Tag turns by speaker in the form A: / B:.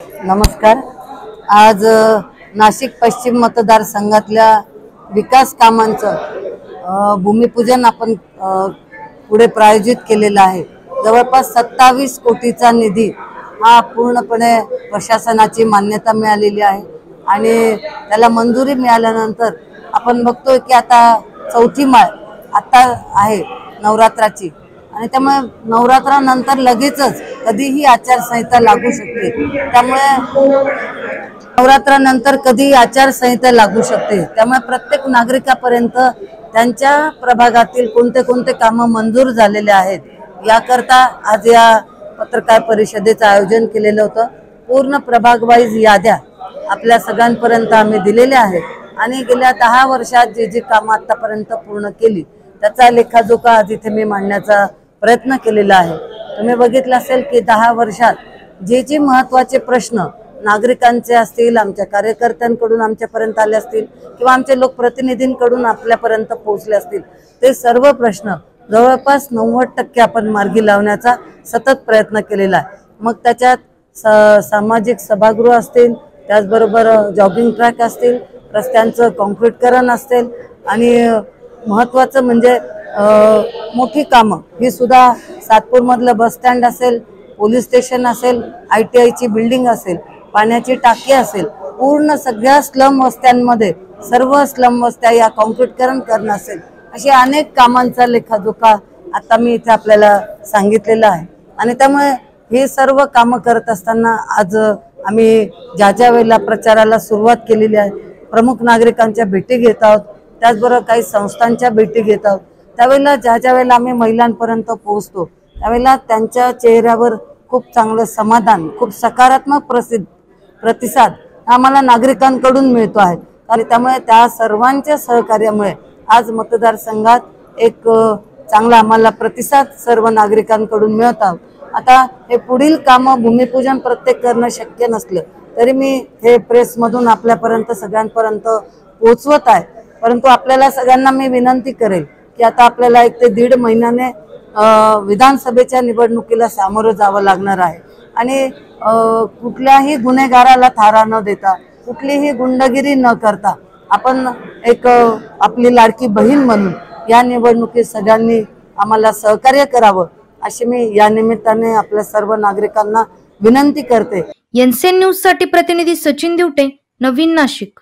A: नमस्कार। आज नाशिक पश्चिम मतदारसंघातल्या विकास कामांचं भूमिपूजन आपण पुढे प्रायोजित केलेलं आहे। जवळपास 27 कोटीचा निधी हा पूर्णपणे प्रशासनाची मान्यता मिळालेली आहे आणि त्याला मंजुरी मिळाल्यानंतर आपण बघतोय की आता चौथी माळ आता आहे नवरात्राची आणि त्यामुळे नवरात्रानंतर लगेचच कधीही आचारसंहिता लागू शकते। त्यामुळे नवरात्रानंतर कधीही आचारसंहिता लागू शकते। त्यामुळे प्रत्येक नागरिकापर्यंत त्यांच्या प्रभागातील कोणते कामं मंजूर झालेले आहेत याकरता आज या पत्रकार परिषदेचं आयोजन केलेलं होतं। पूर्ण प्रभाग वाईज याद्या आपल्या सगळ्यांपर्यंत आम्ही दिलेल्या आहेत आणि गेल्या 10 वर्षात जे कामं आतापर्यंत पूर्ण केली त्याचा लेखाजोखा आज इथे मी मांडण्याचा प्रयत्न केलेला आहे। तुम्ही बघितलं असेल की 10 वर्षात जे महत्त्वाचे प्रश्न नागरिकांचे असतील, आमच्या कार्यकर्त्यांकडून आमच्यापर्यंत आले असतील किंवा आमच्या लोकप्रतिनिधींकडून आपल्यापर्यंत पोहोचले असतील, ते सर्व प्रश्न जवळपास 90% आपण मार्गी लावण्याचा सतत प्रयत्न केलेला आहे। मग त्याच्यात सामाजिक सभागृह असतील, त्याचबरोबर जॉगिंग ट्रॅक असतील, रस्त्यांचं कॉन्क्रीटकरण असेल आणि महत्त्वाचं म्हणजे मोठी कामं ही सुद्धा सातपूर मधलं बस स्टँड असेल, पोलीस स्टेशन असेल, ITI ची बिल्डिंग असेल, पाण्याची टाकी असेल, पूर्ण सगळ्या स्लम वस्त्यांमध्ये सर्व स्लम वस्त्या या कॉन्क्रीटकरण करणं असेल, अशी अनेक कामांचा लेखाजोखा आता मी इथे आपल्याला सांगितलेला आहे। आणि त्यामुळे हे सर्व कामं करत असताना आज आम्ही ज्या वेळेला प्रचाराला सुरुवात केलेली आहे, प्रमुख नागरिकांच्या भेटी घेत आहोत, त्याचबरोबर काही संस्थांच्या भेटी घेत आहोत, त्यावेळेला ज्या वेळेला आम्ही महिलांपर्यंत पोहोचतो त्यावेळेला त्यांच्या चेहऱ्यावर खूप चांगलं समाधान, खूप सकारात्मक प्रतिसाद आम्हाला नागरिकांकडून मिळतो आहे। आणि त्यामुळे त्या सर्वांच्या सहकार्यामुळे आज मतदारसंघात एक चांगला आम्हाला प्रतिसाद सर्व नागरिकांकडून मिळत आहे। आता हे पुढील कामं भूमिपूजन प्रत्येक करणं शक्य नसलं तरी मी हे प्रेसमधून आपल्यापर्यंत सगळ्यांपर्यंत पोहोचवत आहे। परंतु आपल्याला सगळ्यांना मी विनंती करेल की आता आपल्याला 1 ते 1.5 महिन्याने विधानसभेच्या निवडणुकीला सामोरं जावं लागणार आहे आणि कुठल्याही गुन्हेगाराला थारा न देता, कुठलीही गुंडगिरी न करता आपण एक आपली लाडकी बहीण म्हणून या निवडणुकीत सगळ्यांनी आम्हाला सहकार्य करावं अशी मी या निमित्ताने आपल्या सर्व नागरिकांना विनंती करते।
B: एनसीएन न्यूज साठी प्रतिनिधी सचिन दिवटे, नवीन नाशिक।